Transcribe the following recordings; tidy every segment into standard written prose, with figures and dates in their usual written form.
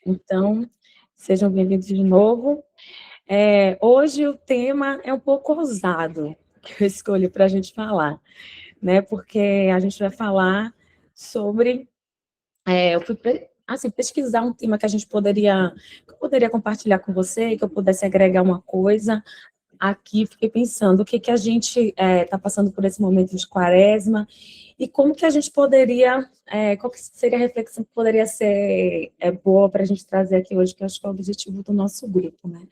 Então, sejam bem-vindos de novo. Hoje o tema é um pouco ousado, que eu escolhi para a gente falar, né? Porque a gente vai falar sobre... eu fui assim, pesquisar um tema que que eu poderia compartilhar com você, que eu pudesse agregar uma coisa. Aqui fiquei pensando o que que a gente está passando por esse momento de quaresma e como que a gente poderia, qual que seria a reflexão que poderia ser boa para a gente trazer aqui hoje, que eu acho que é o objetivo do nosso grupo, né?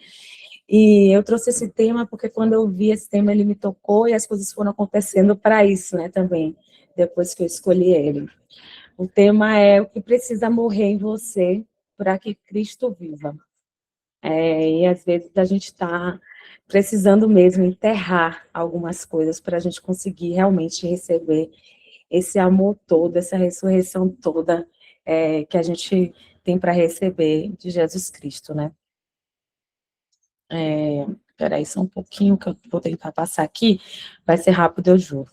E eu trouxe esse tema porque quando eu vi esse tema ele me tocou e as coisas foram acontecendo para isso, né, também, depois que eu escolhi ele. O tema é o que precisa morrer em você para que Cristo viva. E às vezes a gente está precisando mesmo enterrar algumas coisas para a gente conseguir realmente receber esse amor todo, essa ressurreição toda que a gente tem para receber de Jesus Cristo, né? Espera aí só um pouquinho que eu vou tentar passar aqui, vai ser rápido, eu juro.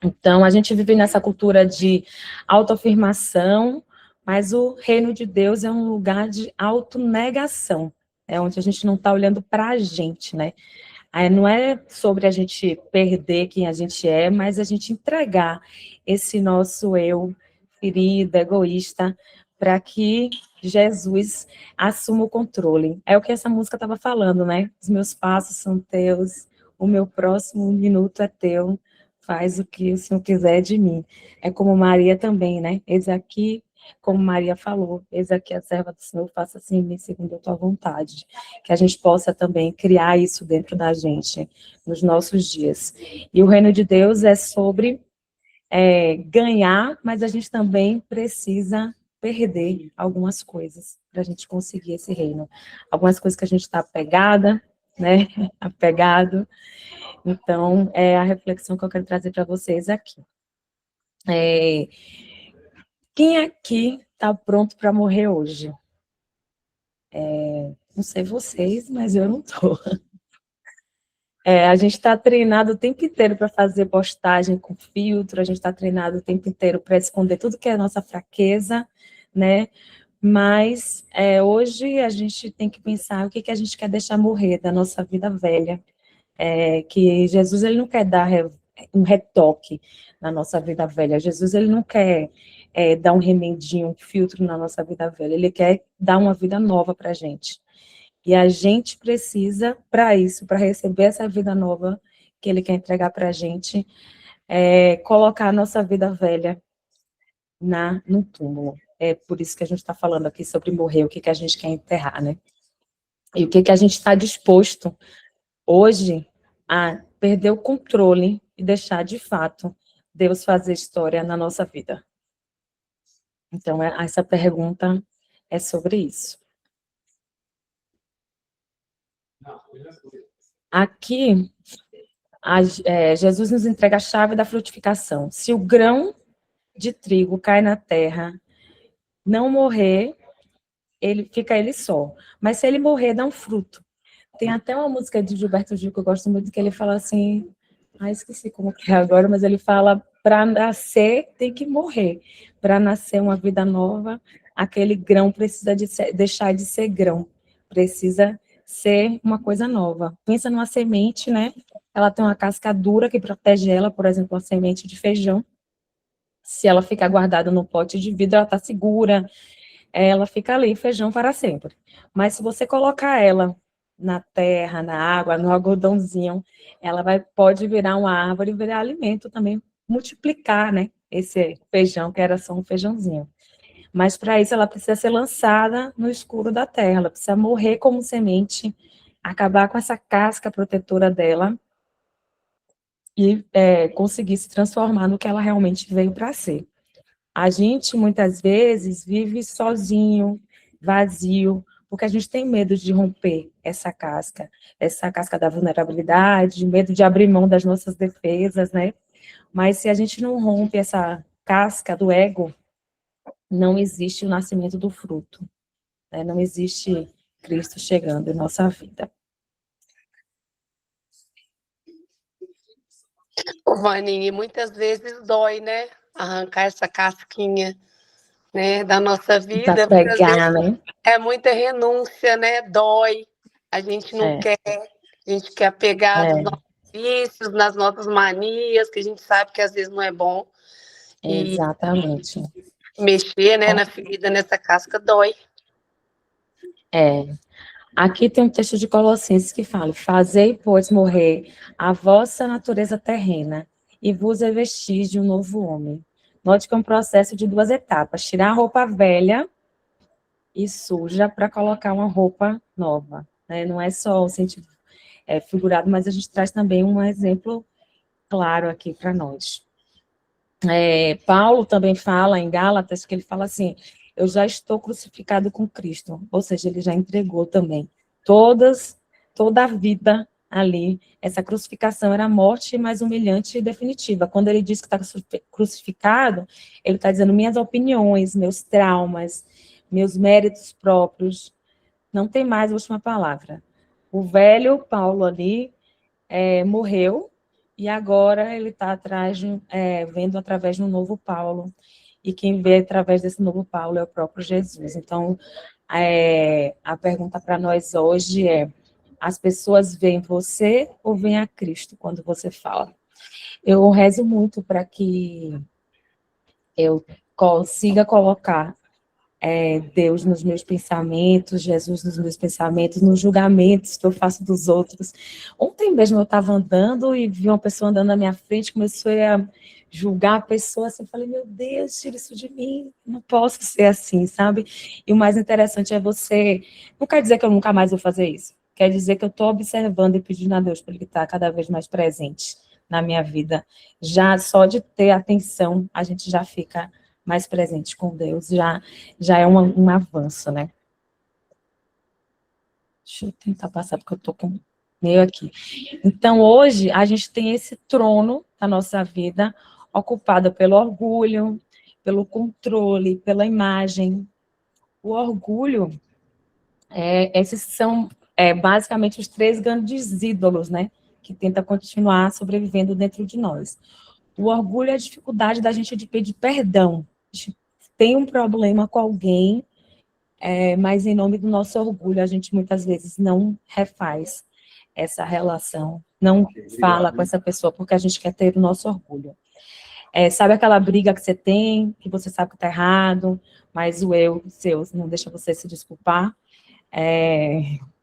Então, a gente vive nessa cultura de autoafirmação, mas o reino de Deus é um lugar de autonegação, é onde a gente não está olhando para a gente, né? Aí não é sobre a gente perder quem a gente é, mas a gente entregar esse nosso eu ferido, egoísta, para que Jesus assuma o controle. É o que essa música estava falando, né? Os meus passos são teus, o meu próximo minuto é teu, faz o que o Senhor quiser de mim. É como Maria também, né? Eis aqui, como Maria falou, eis aqui a serva do Senhor, faça assim em mim segundo a tua vontade. Que a gente possa também criar isso dentro da gente, nos nossos dias. E o reino de Deus é sobre ganhar, mas a gente também precisa perder algumas coisas para a gente conseguir esse reino. Algumas coisas que a gente está apegada, né? Apegado. Então, é a reflexão que eu quero trazer para vocês aqui. Quem aqui está pronto para morrer hoje? Não sei vocês, mas eu não estou. A gente está treinado o tempo inteiro para fazer postagem com filtro, a gente está treinado o tempo inteiro para esconder tudo que é nossa fraqueza, né? Mas hoje a gente tem que pensar o que, que a gente quer deixar morrer da nossa vida velha. Que Jesus ele não quer dar um retoque na nossa vida velha. Jesus ele não quer dar um remendinho, um filtro na nossa vida velha. Ele quer dar uma vida nova para a gente. E a gente precisa, para isso, para receber essa vida nova que ele quer entregar para a gente, colocar a nossa vida velha no túmulo. É por isso que a gente está falando aqui sobre morrer, o que, que a gente quer enterrar, né? E o que, que a gente está disposto hoje a perder o controle e deixar, de fato, Deus fazer história na nossa vida. Então, essa pergunta é sobre isso. Aqui, Jesus nos entrega a chave da frutificação. Se o grão de trigo cai na terra, não morrer, fica ele só. Mas se ele morrer, dá um fruto. Tem até uma música de Gilberto Gil que eu gosto muito, que ele fala assim, esqueci como que é agora, mas ele fala, para nascer tem que morrer. Para nascer uma vida nova, aquele grão precisa deixar de ser grão. Precisa ser uma coisa nova. Pensa numa semente, né? Ela tem uma casca dura que protege ela, por exemplo, a semente de feijão. Se ela ficar guardada no pote de vidro, ela está segura, ela fica ali, feijão para sempre. Mas se você colocar ela na terra, na água, no algodãozinho, ela pode virar uma árvore e virar alimento também, multiplicar, né? Esse feijão, que era só um feijãozinho. Mas para isso ela precisa ser lançada no escuro da terra, ela precisa morrer como semente, acabar com essa casca protetora dela e conseguir se transformar no que ela realmente veio para ser. A gente, muitas vezes, vive sozinho, vazio, porque a gente tem medo de romper essa casca da vulnerabilidade, medo de abrir mão das nossas defesas, né? Mas se a gente não rompe essa casca do ego, não existe o nascimento do fruto, né? Não existe Cristo chegando em nossa vida. Ô, Vaninha, muitas vezes dói, né? Arrancar essa casquinha, né, da nossa vida, porque às desapegar, vezes né? é muita renúncia, né? Dói. A gente não É, quer, a gente quer pegar dos é, nossos vícios, nas nossas manias, que a gente sabe que às vezes não é bom. E exatamente. mexer, né, na ferida, nessa casca, dói. É. Aqui tem um texto de Colossenses que fala: fazei, pois, morrer a vossa natureza terrena e vos revestis de um novo homem. Note que é um processo de duas etapas: tirar a roupa velha e suja para colocar uma roupa nova. Né? Não é só o sentido figurado, mas a gente traz também um exemplo claro aqui para nós. Paulo também fala em Gálatas que ele fala assim: eu já estou crucificado com Cristo, ou seja, ele já entregou também toda a vida ali. Essa crucificação era a morte mais humilhante e definitiva. Quando ele diz que está crucificado, ele está dizendo minhas opiniões, meus traumas, meus méritos próprios. Não tem mais a última palavra. O velho Paulo ali morreu, e agora ele está vendo através de um novo Paulo, e quem vê através desse novo Paulo é o próprio Jesus. Então, a pergunta para nós hoje é: as pessoas veem você ou veem a Cristo quando você fala? Eu rezo muito para que eu consiga colocar Deus nos meus pensamentos, Jesus nos meus pensamentos, nos julgamentos que eu faço dos outros. Ontem mesmo eu estava andando e vi uma pessoa andando na minha frente, comecei a julgar a pessoa, assim, falei, meu Deus, tira isso de mim, não posso ser assim, sabe? E o mais interessante é você, não quer dizer que eu nunca mais vou fazer isso, quer dizer que eu estou observando e pedindo a Deus para Ele estar cada vez mais presente na minha vida. Já só de ter atenção, a gente já fica mais presente com Deus, já é um avanço, né? Deixa eu tentar passar, porque eu estou com meio aqui. Então, hoje, a gente tem esse trono na nossa vida, ocupado pelo orgulho, pelo controle, pela imagem. O orgulho, esses são basicamente os três grandes ídolos, né? Que tenta continuar sobrevivendo dentro de nós. O orgulho é a dificuldade da gente de pedir perdão. A gente tem um problema com alguém, mas em nome do nosso orgulho, a gente muitas vezes não refaz essa relação, não fala com essa pessoa, porque a gente quer ter o nosso orgulho. Sabe aquela briga que você tem, que você sabe que está errado, mas o eu seu não deixa você se desculpar?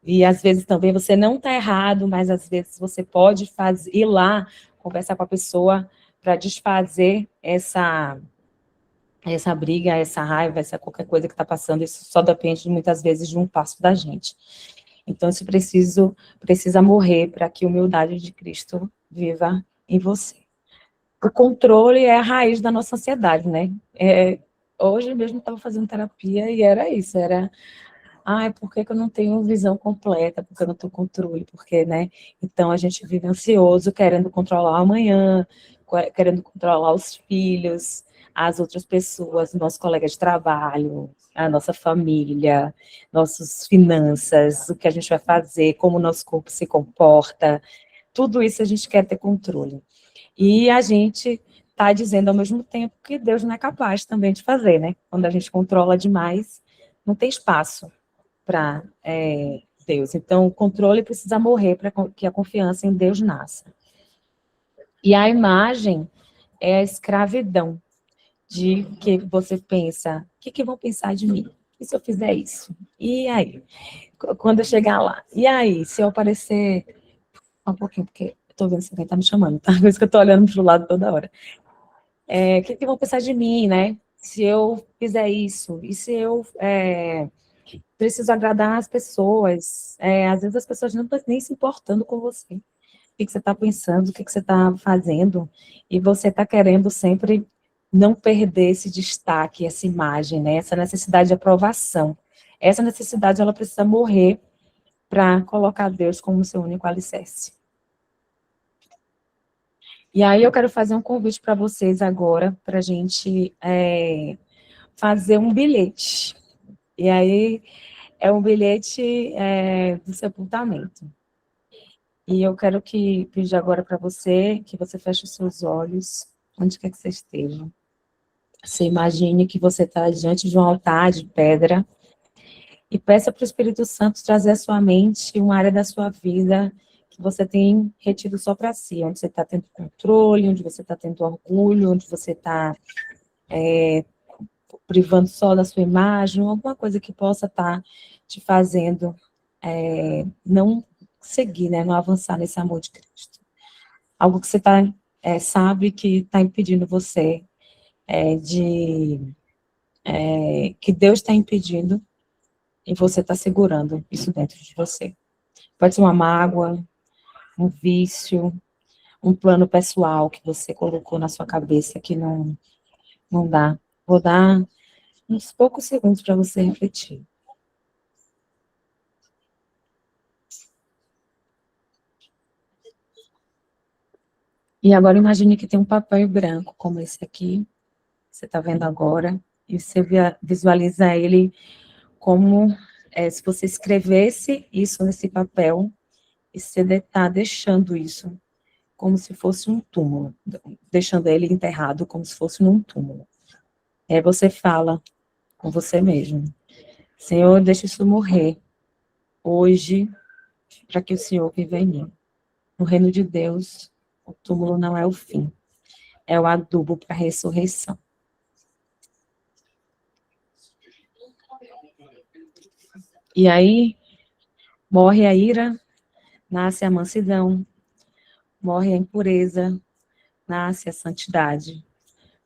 E às vezes também você não está errado, mas às vezes você pode ir lá, conversar com a pessoa para desfazer essa briga, essa raiva, essa qualquer coisa que está passando, isso só depende muitas vezes de um passo da gente. Então, isso precisa morrer para que a humildade de Cristo viva em você. O controle é a raiz da nossa ansiedade, né? Hoje mesmo estava fazendo terapia e era isso, por que eu não tenho visão completa, porque eu não tenho controle, porque, né? Então, a gente vive ansioso, querendo controlar o amanhã, querendo controlar os filhos, as outras pessoas, nosso colega de trabalho, a nossa família, nossas finanças, o que a gente vai fazer, como o nosso corpo se comporta, tudo isso a gente quer ter controle. E a gente está dizendo ao mesmo tempo que Deus não é capaz também de fazer, né? Quando a gente controla demais, não tem espaço para Deus. Então, o controle precisa morrer para que a confiança em Deus nasça. E a imagem é a escravidão de que você pensa, o que vão pensar de mim? E se eu fizer isso? E aí? Quando eu chegar lá? E aí, se eu aparecer... Um pouquinho, porque eu tô vendo se alguém tá me chamando, tá? Por isso que eu tô olhando pro lado toda hora. O que vão pensar de mim, né? Se eu fizer isso? E se eu preciso agradar as pessoas? Às vezes as pessoas não estão nem se importando com você. O que você está pensando, o que você está fazendo, e você está querendo sempre não perder esse destaque, essa imagem, né? Essa necessidade de aprovação. Essa necessidade, ela precisa morrer para colocar Deus como seu único alicerce. E aí eu quero fazer um convite para vocês agora, para a gente fazer um bilhete. E aí é um bilhete do sepultamento. E eu quero pedir agora para você que você feche os seus olhos, onde quer que você esteja. Você imagine que você está diante de um altar de pedra e peça para o Espírito Santo trazer à sua mente uma área da sua vida que você tem retido só para si, onde você está tendo controle, onde você está tendo orgulho, onde você está privando só da sua imagem, alguma coisa que possa estar te fazendo não seguir, né, não avançar nesse amor de Cristo. Algo que você sabe que está impedindo você que Deus está impedindo e você está segurando isso dentro de você. Pode ser uma mágoa, um vício, um plano pessoal que você colocou na sua cabeça que não dá. Vou dar uns poucos segundos para você refletir. E agora imagine que tem um papel branco, como esse aqui, você está vendo agora, e você visualiza ele como se você escrevesse isso nesse papel, e você está deixando isso como se fosse um túmulo, deixando ele enterrado como se fosse num túmulo. Aí você fala com você mesmo: Senhor, deixa isso morrer hoje, para que o Senhor viva em mim. No reino de Deus, o túmulo não é o fim, é o adubo para a ressurreição. E aí, morre a ira, nasce a mansidão, morre a impureza, nasce a santidade,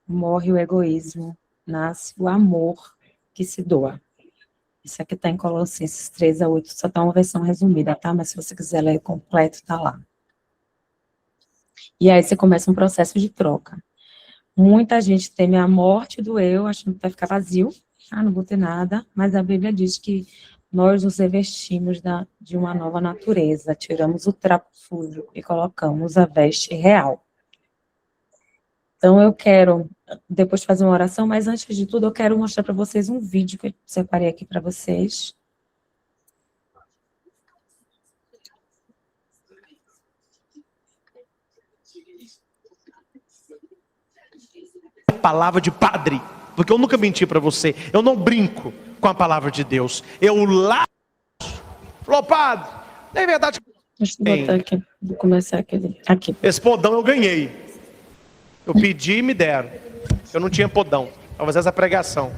morre o egoísmo, nasce o amor que se doa. Isso aqui está em Colossenses 3-8, só está uma versão resumida, tá? Mas se você quiser ler completo, está lá. E aí você começa um processo de troca. Muita gente teme a morte do eu, achando que vai ficar vazio. Não vou ter nada. Mas a Bíblia diz que nós nos revestimos de uma nova natureza. Tiramos o trapo sujo e colocamos a veste real. Então eu quero depois fazer uma oração, mas antes de tudo eu quero mostrar para vocês um vídeo que eu separei aqui para vocês. Palavra de padre, porque eu nunca menti para você, eu não brinco com a palavra de Deus, eu lá falou, padre, não é verdade que... Deixa eu botar aqui, vou começar aqui. Esse podão eu ganhei, eu pedi e me deram, eu não tinha podão para fazer essa pregação.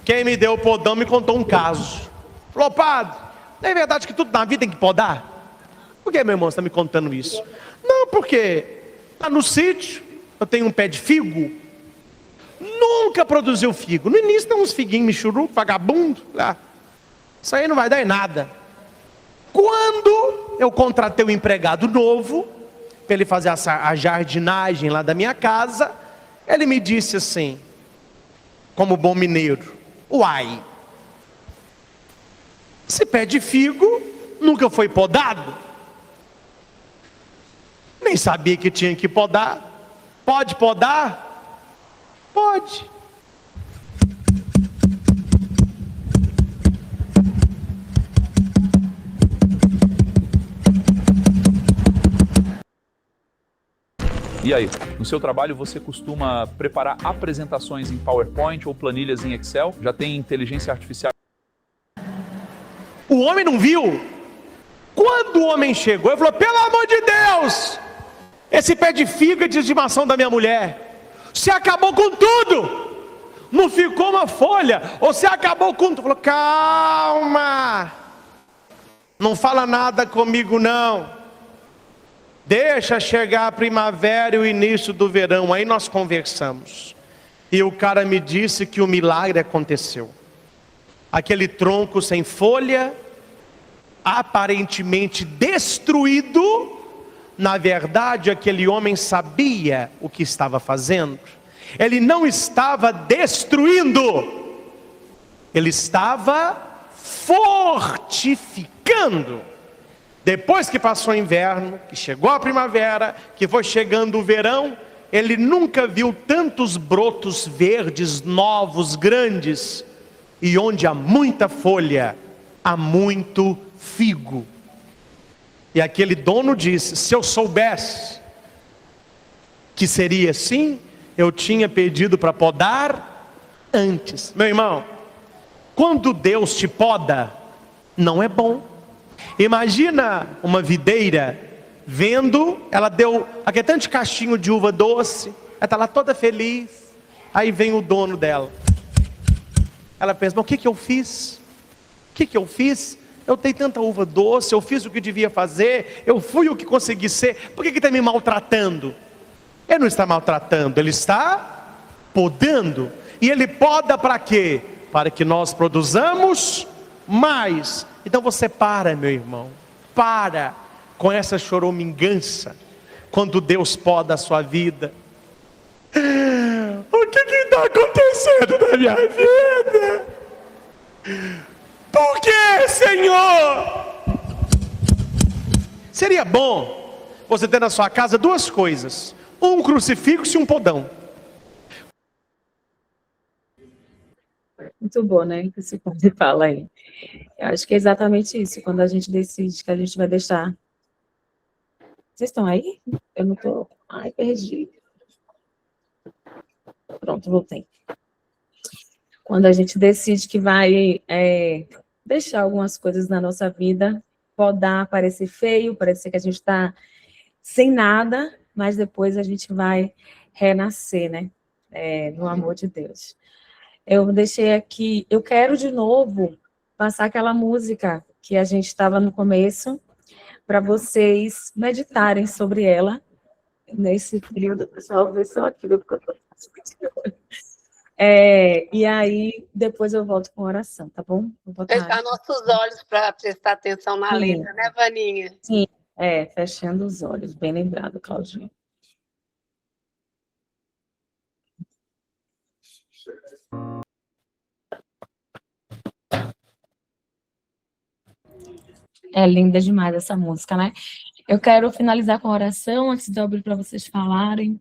Quem me deu o podão me contou um caso, falou, padre, não é verdade que tudo na vida tem que podar? Por que, meu irmão, você está me contando isso? Não, porque lá no sítio eu tenho um pé de figo, nunca produziu figo. No início tem uns figuinhos michuruco, vagabundo, lá. Isso aí não vai dar em nada. Quando eu contratei um empregado novo, para ele fazer a jardinagem lá da minha casa, ele me disse assim, como bom mineiro, uai, esse pé de figo nunca foi podado? Nem sabia que tinha que podar. Pode podar? Pode. E aí, no seu trabalho você costuma preparar apresentações em PowerPoint ou planilhas em Excel? Já tem inteligência artificial? O homem não viu? Quando o homem chegou, ele falou, pelo amor de Deus, esse pé de figo é de estimação da minha mulher, você acabou com tudo, não ficou uma folha, você acabou com tudo. Falou, calma, não fala nada comigo não, deixa chegar a primavera e o início do verão, aí nós conversamos. E o cara me disse que o milagre aconteceu. Aquele tronco sem folha, aparentemente destruído, na verdade aquele homem sabia o que estava fazendo. Ele não estava destruindo, ele estava fortificando. Depois que passou o inverno, que chegou a primavera, que foi chegando o verão, ele nunca viu tantos brotos verdes, novos, grandes. E onde há muita folha, há muito figo. E aquele dono disse, se eu soubesse que seria assim, eu tinha pedido para podar antes. Meu irmão, quando Deus te poda, não é bom. Imagina uma videira vendo, ela deu aquele tanto de castinho de uva doce, ela está lá toda feliz, aí vem o dono dela. Ela pensa, mas o que eu fiz? O que eu fiz? Eu dei tanta uva doce, eu fiz o que devia fazer, eu fui o que consegui ser, por que está me maltratando? Ele não está maltratando, ele está podando. E ele poda para quê? Para que nós produzamos mais. Então você para, meu irmão, para com essa choramingança quando Deus poda a sua vida. O que está acontecendo na minha vida? Por que, Senhor? Seria bom você ter na sua casa duas coisas: um crucifixo e um podão. Muito bom, né? Que esse padre fala aí. Eu acho que é exatamente isso, quando a gente decide que a gente vai deixar. Vocês estão aí? Eu não estou. Ai, perdi. Pronto, voltei. Quando a gente decide que vai deixar algumas coisas na nossa vida, podar, parecer feio, parecer que a gente está sem nada, mas depois a gente vai renascer, né? No amor de Deus. Eu deixei aqui, eu quero de novo passar aquela música que a gente estava no começo, para vocês meditarem sobre ela, nesse período, pessoal, vê só aqui, e aí, depois eu volto com oração, tá bom? Vou botar Fechar nossos olhos para prestar atenção na letra, né, Vaninha? Sim, fechando os olhos, bem lembrado, Claudinha. É linda demais essa música, né? Eu quero finalizar com a oração, antes de eu abrir para vocês falarem.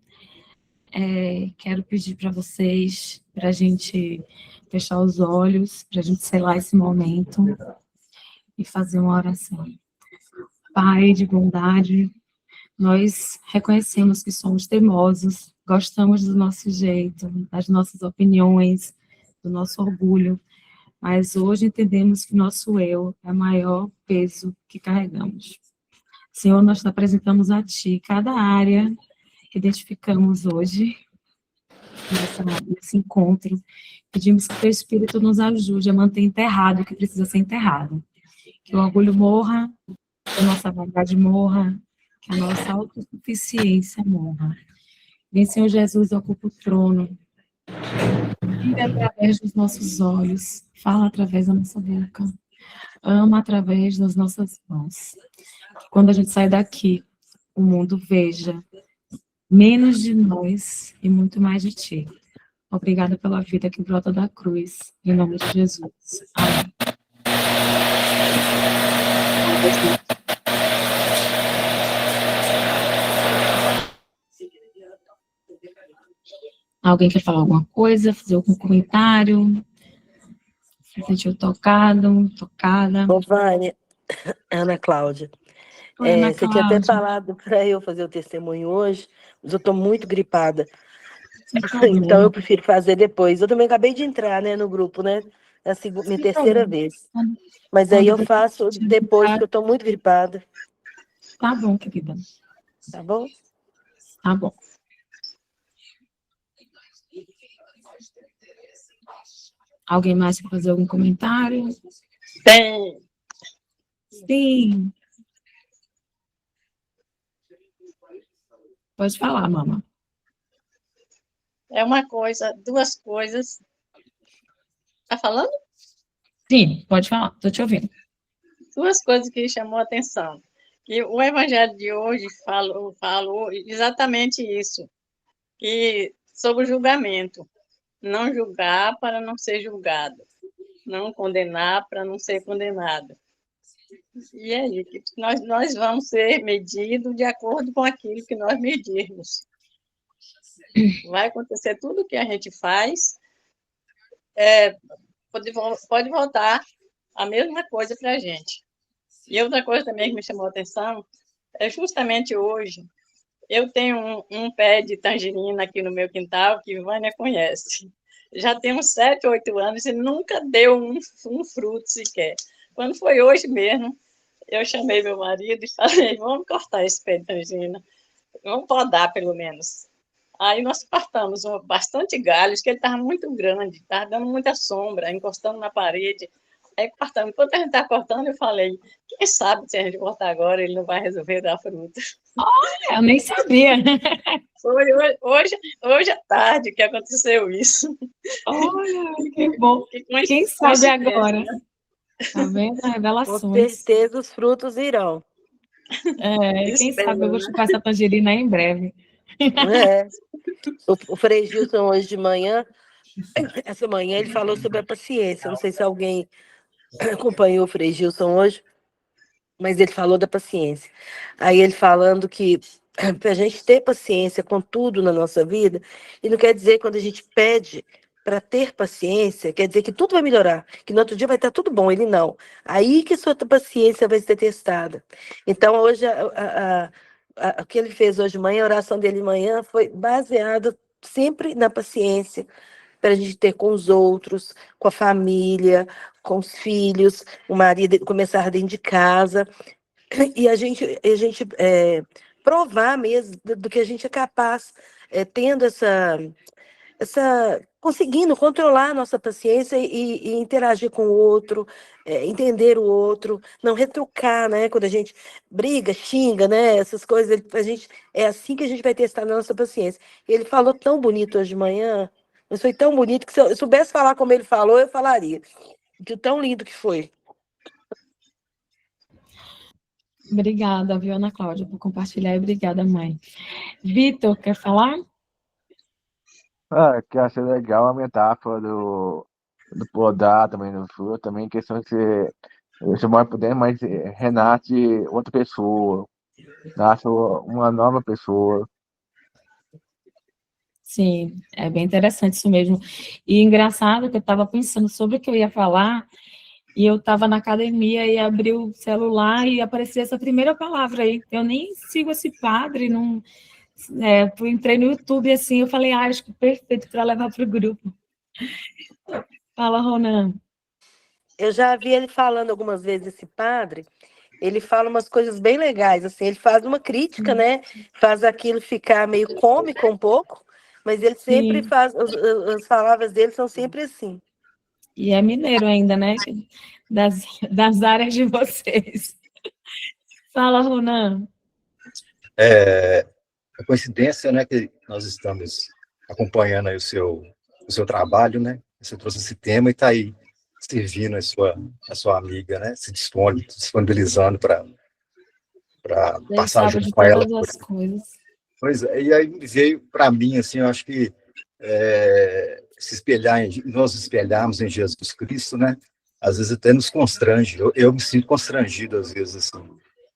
Quero pedir para vocês, para a gente fechar os olhos, para a gente selar esse momento e fazer uma oração. Pai de bondade, nós reconhecemos que somos teimosos, gostamos do nosso jeito, das nossas opiniões, do nosso orgulho, mas hoje entendemos que nosso eu é o maior peso que carregamos. Senhor, nós apresentamos a Ti cada área que identificamos hoje, nesse encontro. Pedimos que o Teu Espírito nos ajude a manter enterrado o que precisa ser enterrado. Que o orgulho morra, que a nossa vaidade morra, que a nossa autossuficiência morra. Vem, Senhor Jesus, ocupa o trono. Vive através dos nossos olhos, fala através da nossa boca, ama através das nossas mãos. Que quando a gente sai daqui, o mundo veja menos de nós e muito mais de Ti. Obrigada pela vida que brota da cruz, em nome de Jesus. Amém. Alguém quer falar alguma coisa, fazer algum comentário? Se sentiu tocado, tocada? Ô, Vânia, Ana Cláudia, Oi, Ana você tinha até Cláudia. falado para eu fazer o testemunho hoje, mas eu estou muito gripada, Sem problema. então eu prefiro fazer depois. Eu também acabei de entrar, né, no grupo, né? É a minha terceira vez. Mas aí eu faço depois, que eu estou muito gripada. Tá bom, querida. Tá bom? Tá bom. Alguém mais quer fazer algum comentário? Tem. Sim. Pode falar, mama. É uma coisa, duas coisas. Tá falando? Sim, pode falar, estou te ouvindo. Duas coisas que chamou a atenção. E o evangelho de hoje falou exatamente isso, que sobre o julgamento. Não julgar para não ser julgado. Não condenar para não ser condenado. E aí, que nós vamos ser medidos de acordo com aquilo que nós medirmos. Vai acontecer tudo o que a gente faz, pode voltar a mesma coisa para a gente. E outra coisa também que me chamou a atenção é justamente hoje, Eu tenho um pé de tangerina aqui no meu quintal, que Vânia conhece. Já tem uns 7, 8 anos e nunca deu um fruto sequer. Quando foi hoje mesmo, eu chamei meu marido e falei, vamos cortar esse pé de tangerina, vamos podar pelo menos. Aí nós cortamos bastante galhos, que ele estava muito grande, estava dando muita sombra, encostando na parede. Aí cortamos. Enquanto a gente está cortando, eu falei, quem sabe se a gente cortar agora, ele não vai resolver dar fruta. Eu nem sabia. Foi hoje à tarde que aconteceu isso. Olha, que bom. Quem sabe coincidência, agora? né? Tá vendo? Com Revelações. certeza os frutos virão. Quem sabe eu vou Espero, né? chupar essa tangerina aí em breve. É. O Frei Gilson hoje de manhã, essa manhã, ele falou sobre a paciência. Não sei se alguém acompanhou o Frei Gilson hoje, mas ele falou da paciência. Aí ele falando que para a gente ter paciência com tudo na nossa vida, e não quer dizer quando a gente pede para ter paciência, quer dizer que tudo vai melhorar, que no outro dia vai estar tudo bom, ele não. Aí que sua paciência vai ser testada. Então, hoje, o que ele fez hoje de manhã, a oração dele de manhã, foi baseada sempre na paciência, para a gente ter com os outros, com a família, com os filhos, o marido começar dentro de casa, e a gente provar mesmo do que a gente é capaz, tendo conseguindo controlar a nossa paciência e interagir com o outro, entender o outro, não retrucar, né? Quando a gente briga, xinga, né? Essas coisas, é assim que a gente vai testar a nossa paciência. Ele falou tão bonito hoje de manhã, mas foi tão bonito que se eu soubesse falar como ele falou, eu falaria. De tão lindo que foi. Obrigada, viu, Ana Cláudia, por compartilhar, e obrigada, mãe. Vitor, quer falar? Que eu achei legal a metáfora do podar também no fruto, também questão de ser chamar por dentro, mas renasce outra pessoa, nasce uma nova pessoa. Sim, é bem interessante isso mesmo. E engraçado que eu estava pensando sobre o que eu ia falar, e eu estava na academia e abri o celular e apareceu essa primeira palavra aí. Eu nem sigo esse padre, não... eu entrei no YouTube assim, eu falei, acho que perfeito para levar para o grupo. Fala, Ronan. Eu já vi ele falando algumas vezes, esse padre, ele fala umas coisas bem legais, assim, ele faz uma crítica, né? Faz aquilo ficar meio cômico um pouco, mas ele sempre faz, as palavras dele são sempre assim. E é mineiro ainda, né? Das áreas de vocês. Fala, Ronan. A coincidência, né, que nós estamos acompanhando aí o seu trabalho, né? Você trouxe esse tema e está aí servindo a sua amiga, né? Se disponibilizando para passar junto com ela. Todas as coisas. Pois é, e aí veio para mim, assim, eu acho que nós espelharmos em Jesus Cristo, né? Às vezes até nos constrange. Eu me sinto constrangido, às vezes, assim,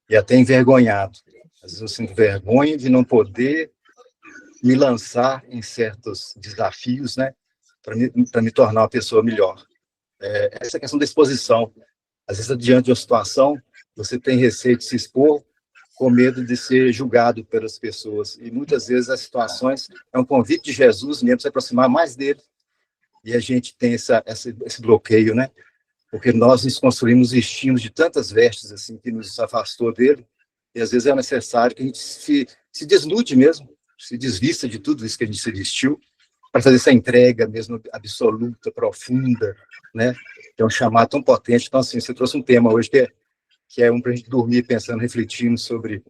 e até envergonhado. Às vezes eu sinto vergonha de não poder me lançar em certos desafios, né? Para me tornar uma pessoa melhor. Essa questão da exposição. Às vezes, diante de uma situação, você tem receio de se expor com medo de ser julgado pelas pessoas. E muitas vezes as situações é um convite de Jesus mesmo, se aproximar mais dele. E a gente tem esse bloqueio, né? Porque nós nos construímos vestimos de tantas vestes assim que nos afastou dele. E às vezes é necessário que a gente se desnude mesmo, se desvista de tudo isso que a gente se vestiu, para fazer essa entrega mesmo absoluta, profunda, né? É um chamado tão potente. Então, assim, você trouxe um tema hoje que é para a gente dormir pensando, refletindo sobre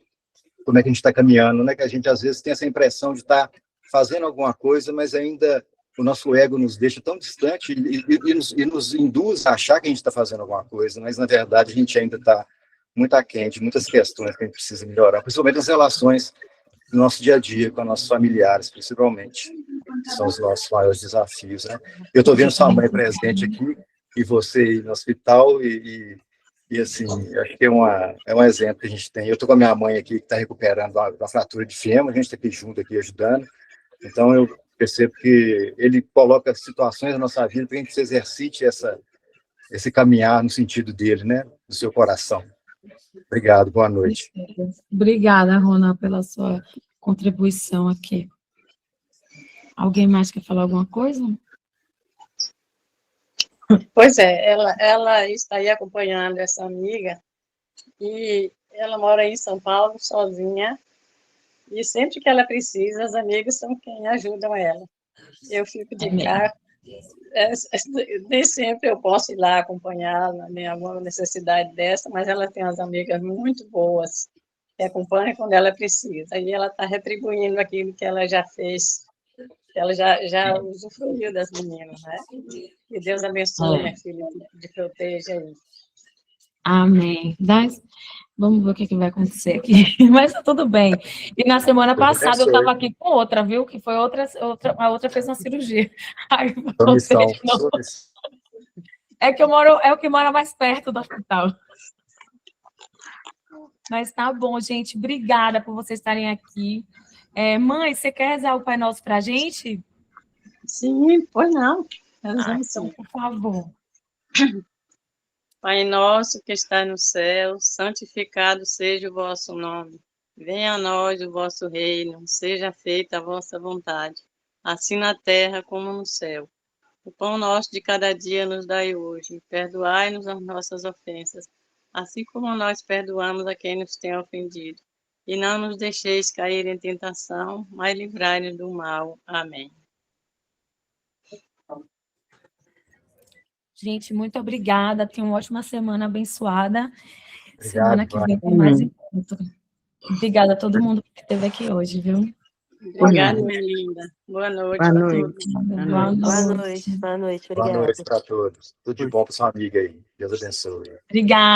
como é que a gente está caminhando, né? Que a gente, às vezes, tem essa impressão de estar fazendo alguma coisa, mas ainda o nosso ego nos deixa tão distante e nos induz a achar que a gente está fazendo alguma coisa, mas, na verdade, a gente ainda está muito aquém de muitas questões que a gente precisa melhorar, principalmente nas relações do nosso dia a dia, com os nossos familiares, principalmente, que são os nossos maiores desafios, né? Eu estou vendo sua mãe presente aqui, e você aí no hospital, e assim, acho que é um exemplo que a gente tem. Eu estou com a minha mãe aqui, que está recuperando da fratura de fêmur, a gente está aqui junto, aqui ajudando. Então, eu percebo que ele coloca situações na nossa vida para que a gente exercite esse caminhar no sentido dele, né? Do seu coração. Obrigado, boa noite. Obrigada, Rona, pela sua contribuição aqui. Alguém mais quer falar alguma coisa? Pois é, ela está aí acompanhando essa amiga e ela mora aí em São Paulo sozinha e sempre que ela precisa, as amigas são quem ajudam ela. Eu fico de cá, nem sempre eu posso ir lá acompanhá-la, em alguma necessidade dessa, mas ela tem umas amigas muito boas que acompanham quando ela precisa. E ela está retribuindo aquilo que ela já fez, que ela já usufruiu das meninas, né? Que Deus abençoe, minha filha, de proteja aí. Amém. Vamos ver o que vai acontecer aqui. Mas tá tudo bem. E na semana passada eu estava aqui com outra, viu? Que foi a outra fez uma cirurgia. Aí, é o que mora mais perto do hospital. Mas tá bom, gente. Obrigada por vocês estarem aqui. Mãe, você quer rezar o Pai Nosso pra gente? Sim, pois não. Então, por favor. Pai nosso que está no céu, santificado seja o vosso nome. Venha a nós o vosso reino, seja feita a vossa vontade, assim na terra como no céu. O pão nosso de cada dia nos dai hoje. Perdoai-nos as nossas ofensas, assim como nós perdoamos a quem nos tem ofendido. E não nos deixeis cair em tentação, mas livrai-nos do mal. Amém. Gente, muito obrigada. Tenha uma ótima semana abençoada. Obrigado, Semana que vem tem mais encontro. Obrigada a todo mundo que esteve aqui hoje, viu? Obrigada, minha linda. Boa noite para todos. Boa noite. Boa noite. Boa Obrigada. noite para todos. Tudo de bom para sua amiga aí. Deus abençoe. Obrigada.